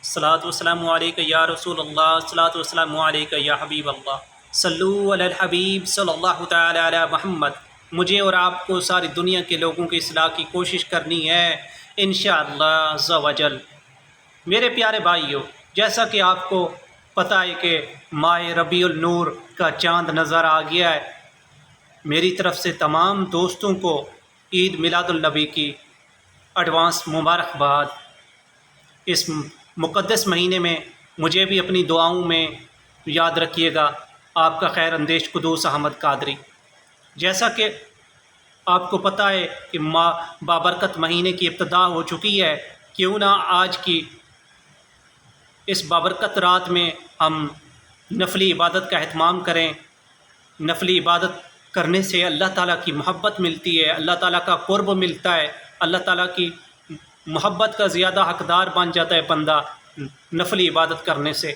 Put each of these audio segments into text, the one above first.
الصلاۃ والسلام علیک یا رسول اللہ، الصلاۃ والسلام علیک یا حبیب اللہ، صلو علی الحبیب صلی اللہ تعالی علی محمد۔ مجھے اور آپ کو ساری دنیا کے لوگوں کی اصلاح کی کوشش کرنی ہے انشاءاللہ عز و جل۔ میرے پیارے بھائیو، جیسا کہ آپ کو پتہ ہے کہ ماہ ربیع النور کا چاند نظر آ گیا ہے، میری طرف سے تمام دوستوں کو عید میلاد النبی کی ایڈوانس مبارکباد۔ اس مقدس مہینے میں مجھے بھی اپنی دعاؤں میں یاد رکھیے گا، آپ کا خیر اندیش قدوس احمد قادری۔ جیسا کہ آپ کو پتہ ہے کہ بابرکت مہینے کی ابتدا ہو چکی ہے، کیوں نہ آج کی اس بابرکت رات میں ہم نفلی عبادت کا اہتمام کریں۔ نفلی عبادت کرنے سے اللہ تعالیٰ کی محبت ملتی ہے، اللہ تعالیٰ کا قرب ملتا ہے، اللہ تعالیٰ کی محبت کا زیادہ حقدار بن جاتا ہے بندہ نفلی عبادت کرنے سے۔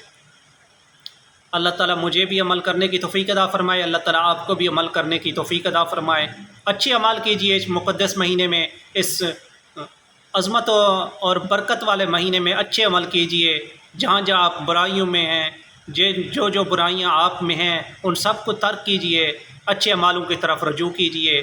اللہ تعالیٰ مجھے بھی عمل کرنے کی توفیق عطا فرمائے، اللہ تعالیٰ آپ کو بھی عمل کرنے کی توفیق عطا فرمائے۔ اچھے اعمال کیجئے اس مقدس مہینے میں، اس عظمت اور برکت والے مہینے میں اچھے عمل کیجئے۔ جہاں جہاں آپ برائیوں میں ہیں، جو برائیاں آپ میں ہیں، ان سب کو ترک کیجئے، اچھے اعمالوں کی طرف رجوع کیجئے،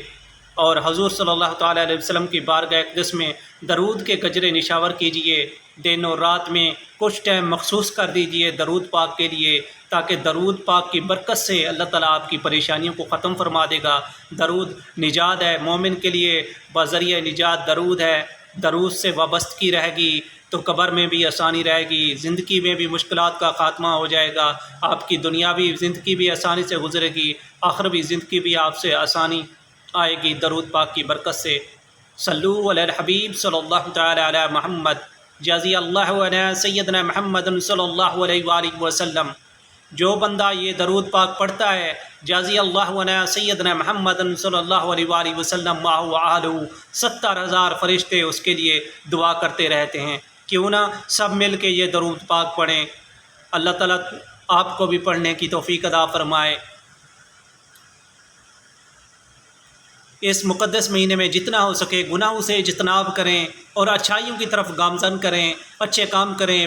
اور حضور صلی اللہ تعالیٰ علیہ وسلم کی بارگاہ اقدس میں درود کے گجرے نشاور کیجئے۔ دن اور رات میں کچھ ٹائم مخصوص کر دیجئے درود پاک کے لیے، تاکہ درود پاک کی برکت سے اللہ تعالیٰ آپ کی پریشانیوں کو ختم فرما دے گا۔ درود نجات ہے، مومن کے لیے بذریعہ نجات درود ہے۔ درود سے وابستگی رہے گی تو قبر میں بھی آسانی رہے گی، زندگی میں بھی مشکلات کا خاتمہ ہو جائے گا، آپ کی دنیاوی زندگی بھی آسانی سے گزرے گی، آخروی زندگی بھی آپ سے آسانی آئے گی درود پاک کی برکت سے۔ صلو علی الحبیب صلی اللہ تعالی علی محمد، جزی اللہ علی سیدنا محمد صلی اللہ علیہ وآلہ وسلم۔ جو بندہ یہ درود پاک پڑھتا ہے، جزی اللہ علی سیدنا محمد صلی اللہ علیہ وآلہ وسلم معہ آلہ، 70,000 فرشتے اس کے لیے دعا کرتے رہتے ہیں۔ کیوں نہ سب مل کے یہ درود پاک پڑھیں، اللہ تعالیٰ آپ کو بھی پڑھنے کی توفیق عطا فرمائے۔ اس مقدس مہینے میں جتنا ہو سکے گناہوں سے اجتناب کریں اور اچھائیوں کی طرف گامزن کریں، اچھے کام کریں،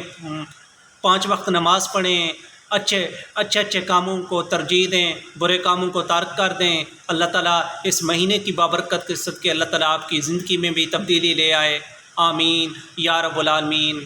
5 وقت نماز پڑھیں، اچھے کاموں کو ترجیح دیں، برے کاموں کو ترک کر دیں۔ اللہ تعالیٰ اس مہینے کی بابرکت کے صدقے اللہ تعالیٰ آپ کی زندگی میں بھی تبدیلی لے آئے، آمین یا رب العالمین۔